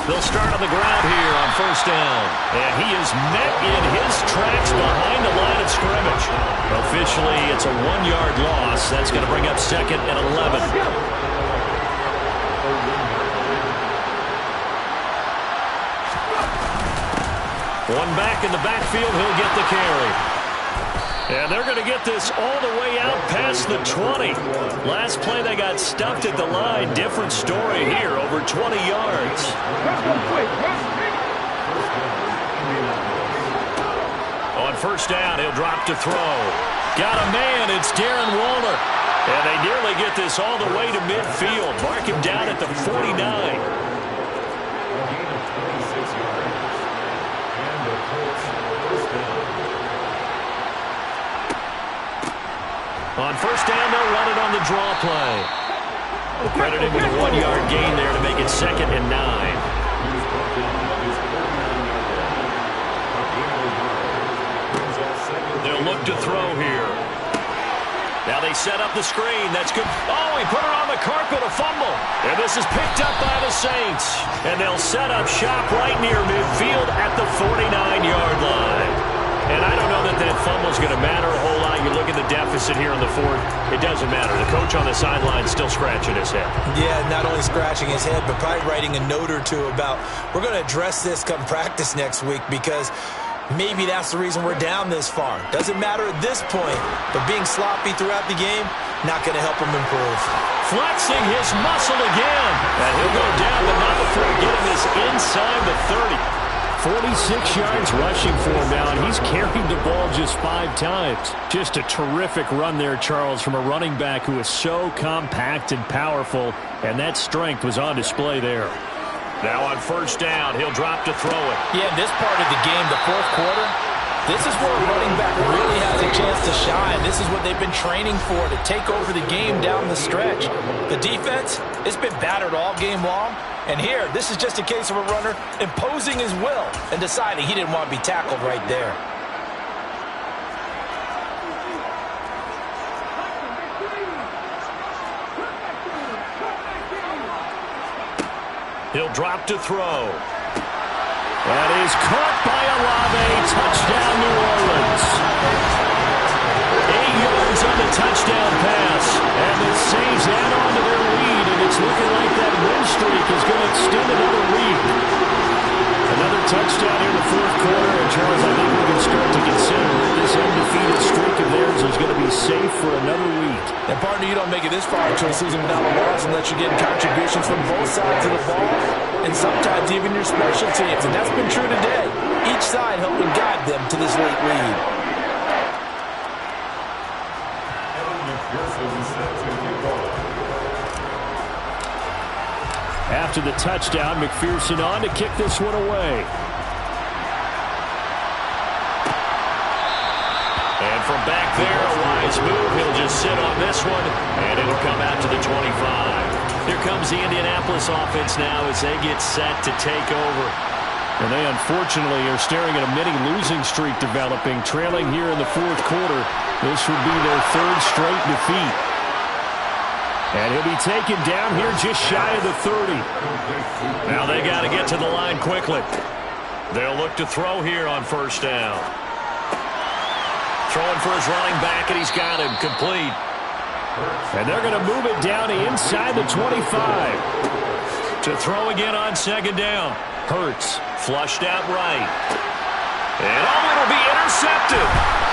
They'll start on the ground here on 1st down. And he is met in his tracks behind the line of scrimmage. Officially, it's a 1-yard loss. That's going to bring up 2nd and 11. One back in the backfield, he'll get the carry. And they're going to get this all the way out past the 20. Last play, they got stuffed at the line. Different story here, over 20 yards. On 1st down, he'll drop to throw. Got a man, it's Darren Waller. And they nearly get this all the way to midfield. Mark him down at the 49. On 1st down, they'll run it on the draw play. Credited with a 1-yard gain there to make it 2nd and 9. They'll look to throw here. Now they set up the screen. That's good. Oh, he put it on the carpet, a fumble. And this is picked up by the Saints. And they'll set up shop right near midfield at the 49-yard line. And I don't know that that fumble is going to matter a whole lot. You look at the deficit here on the 4th. It doesn't matter. The coach on the sideline is still scratching his head. Yeah, not only scratching his head, but probably writing a note or two about, we're going to address this come practice next week because maybe that's the reason we're down this far. Doesn't matter at this point, but being sloppy throughout the game, not going to help him improve. Flexing his muscle again. And he'll go down, but not before getting this inside the 30. 46 yards rushing for him now, and he's carried the ball just 5 times. Just a terrific run there, Charles, from a running back who is so compact and powerful, and that strength was on display there. Now on 1st down, he'll drop to throw it. Yeah, this part of the game, the 4th quarter, this is where a running back really has a chance to shine. This is what they've been training for, to take over the game down the stretch. The defense, it's been battered all game long. And here, this is just a case of a runner imposing his will and deciding he didn't want to be tackled right there. He'll drop to throw. That is caught by Olave. Touchdown, New Orleans. 8 yards on the touchdown pass. And the Saints add on to their lead, and it's looking like that win streak is going to extend another week. Another touchdown here in the 4th quarter, and Charles, I think we can start to consider that this undefeated streak of theirs is going to be safe for another week. And partner, you don't make it this far into a season without a loss unless you're getting contributions from both sides of the ball, and sometimes even your special teams, and that's been true today. Each side helping guide them to this late lead. After the touchdown, McPherson on to kick this one away. And from back there, a wise move. He'll just sit on this one, and it'll come out to the 25. Here comes the Indianapolis offense now as they get set to take over. And they unfortunately are staring at a mini losing streak developing, trailing here in the fourth quarter. This would be their third straight defeat. And he'll be taken down here just shy of the 30. Now they got to get to the line quickly. They'll look to throw here on first down. Throwing for his running back, and he's got him complete. And they're going to move it down inside the 25. To throw again on second down. Hurts. Flushed out right. And it'll be intercepted.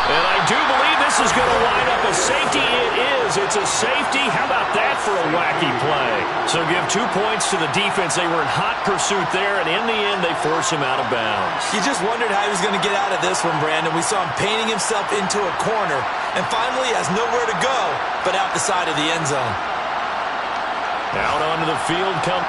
And I do believe this is going to wind up a safety. It is. It's a safety. How about that for a wacky play? So give 2 points to the defense. They were in hot pursuit there, and in the end, they force him out of bounds. You just wondered how he was going to get out of this one, Brandon. We saw him painting himself into a corner, and finally has nowhere to go but out the side of the end zone. Out onto the field come.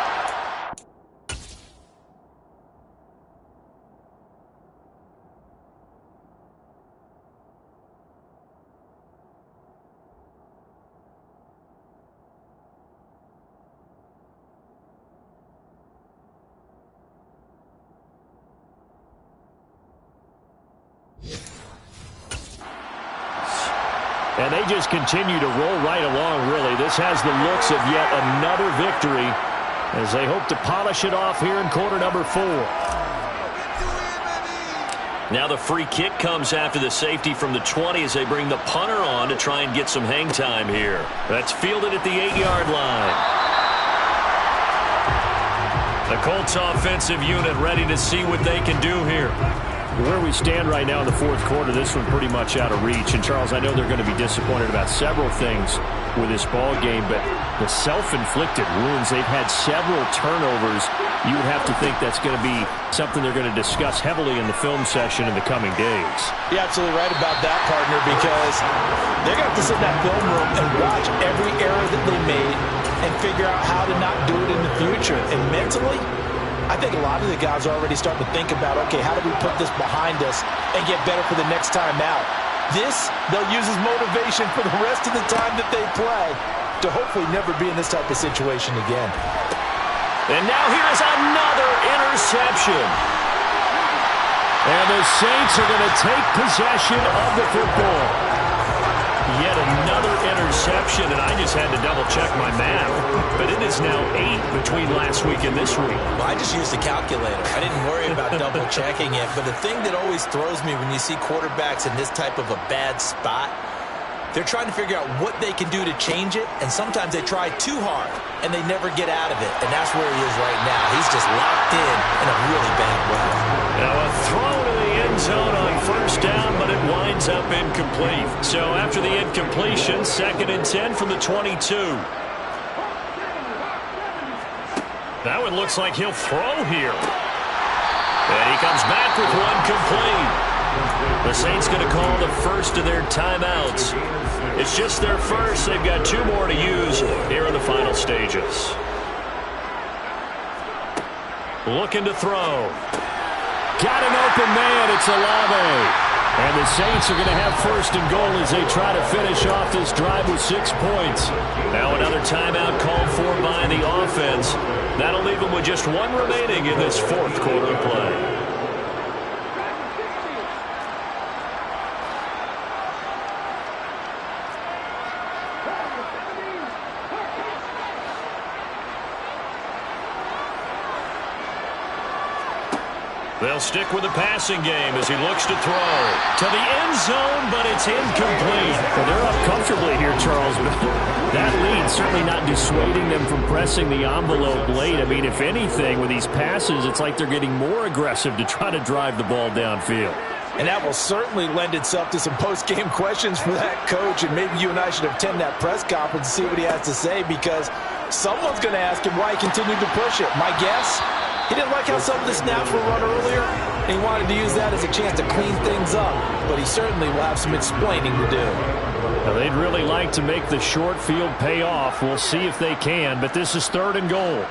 And they just continue to roll right along, really. This has the looks of yet another victory as they hope to polish it off here in quarter number 4. Now the free kick comes after the safety from the 20 as they bring the punter on to try and get some hang time here. That's fielded at the 8-yard line. The Colts offensive unit ready to see what they can do here. Where we stand right now in the fourth quarter, this one pretty much out of reach. And, Charles, I know they're going to be disappointed about several things with this ball game, but the self-inflicted wounds, they've had several turnovers. You would have to think that's going to be something they're going to discuss heavily in the film session in the coming days. You're absolutely right about that, partner, because they're going to have to sit in that film room and watch every error that they made and figure out how to not do it in the future. And mentally, I think a lot of the guys are already starting to think about, okay, how do we put this behind us and get better for the next time out? This, they'll use as motivation for the rest of the time that they play to hopefully never be in this type of situation again. And now here's another interception. And the Saints are going to take possession of the football. Yet another interception, and I just had to double-check my math. But it is now 8 between last week and this week. Well, I just used a calculator. I didn't worry about double-checking it. But the thing that always throws me when you see quarterbacks in this type of a bad spot, they're trying to figure out what they can do to change it, and sometimes they try too hard, and they never get out of it. And that's where he is right now. He's just locked in a really bad way. Now a throw to the end zone on first down, but it winds up incomplete. So after the incompletion, 2nd and 10 from the 22. That one looks like he'll throw here. And he comes back with one complete. The Saints going to call the first of their timeouts. It's just their first. They've got 2 more to use here in the final stages. Looking to throw. Got an open man. It's Olave. And the Saints are going to have first and goal as they try to finish off this drive with 6 points. Now another timeout called for by the offense. That'll leave them with just 1 remaining in this fourth quarter of play. They'll stick with the passing game as he looks to throw to the end zone, but it's incomplete. Well, they're up comfortably here, Charles, but that lead certainly not dissuading them from pressing the envelope late. I mean, if anything, with these passes, it's like they're getting more aggressive to try to drive the ball downfield. And that will certainly lend itself to some post-game questions for that coach, and maybe you and I should attend that press conference and see what he has to say, because someone's going to ask him why he continued to push it. My guess, He didn't like how some of the snaps were run earlier, and he wanted to use that as a chance to clean things up, but he certainly will have some explaining to do. Now, they'd really like to make the short field pay off. We'll see if they can, but this is 3rd and goal.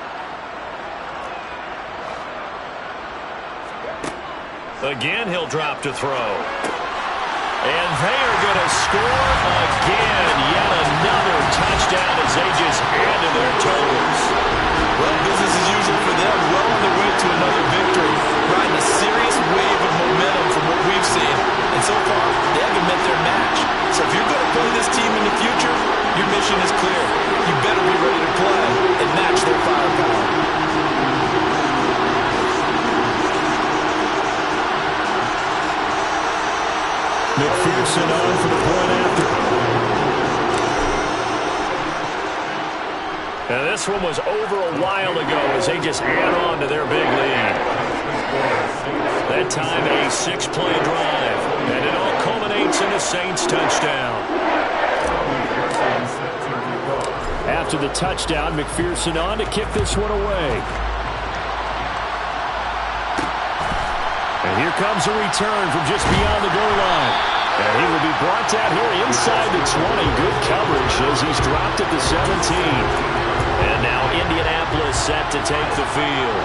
Again, he'll drop to throw. And they are going to score again. Yet another touchdown as they just add to their totals. Well, business as usual for them. Well on their way to another victory. Riding a serious wave of momentum from what we've seen. And so far, they haven't met their match. So if you're going to play this team in the future, your mission is clear. You better be ready to play and match their firepower. McPherson on for the point after. And this one was over a while ago as they just add on to their big lead. That time a 6-play drive. And it all culminates in a Saints touchdown. After the touchdown, McPherson on to kick this one away. And here comes a return from just beyond the goal line. And he will be brought down here inside the 20. Good coverage as he's dropped at the 17. And now Indianapolis set to take the field.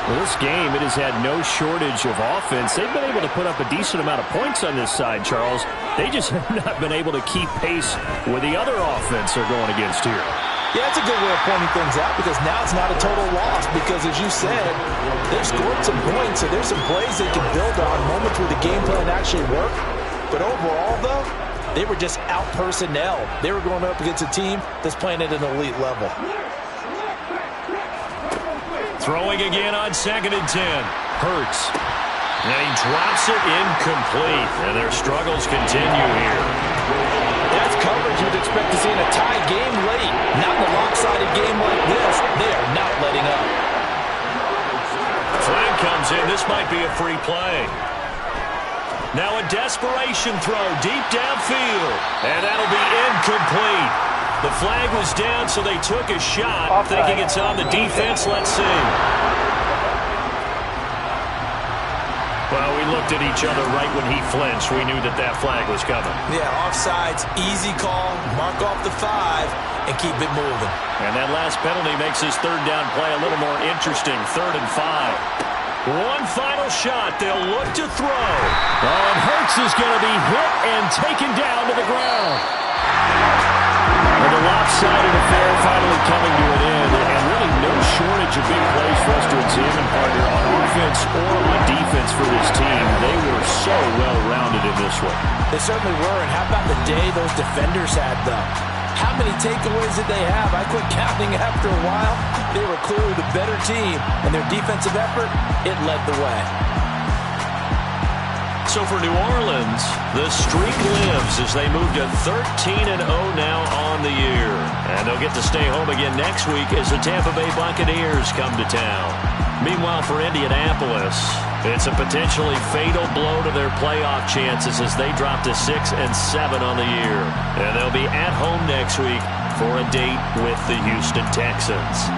Well, this game, it has had no shortage of offense. They've been able to put up a decent amount of points on this side, Charles. They just have not been able to keep pace with the other offense they're going against here. Yeah, that's a good way of pointing things out because now it's not a total loss because, as you said, they've scored some points, so there's some plays they can build on, moments where the game plan actually worked. But overall, though, they were just out-personnel. They were going up against a team that's playing at an elite level. Throwing again on 2nd and 10. Hurts. And he drops it incomplete. And their struggles continue here. That's coverage you'd expect to see in a tie game late. Not in a lopsided game like this. They are not letting up. Flag comes in. This might be a free play. Now a desperation throw deep downfield. And that'll be incomplete. The flag was down, so they took a shot, thinking it's on the defense. Let's see. Well, we looked at each other right when he flinched. We knew that that flag was coming. Yeah, offsides, easy call, mark off the 5, and keep it moving. And that last penalty makes his 3rd down play a little more interesting. 3rd and 5. One final shot. They'll look to throw. Oh, and Hurts is going to be hit and taken down to the ground. And the lopsided affair finally coming to an end, and really no shortage of big plays for us to examine, partner, on offense or on defense for this team. They were so well-rounded in this one. They certainly were, and how about the day those defenders had, though? How many takeaways did they have? I quit counting after a while. They were clearly the better team, and their defensive effort, it led the way. So for New Orleans, the streak lives as they move to 13-0 now on the year. And they'll get to stay home again next week as the Tampa Bay Buccaneers come to town. Meanwhile, for Indianapolis, it's a potentially fatal blow to their playoff chances as they drop to 6-7 on the year. And they'll be at home next week for a date with the Houston Texans.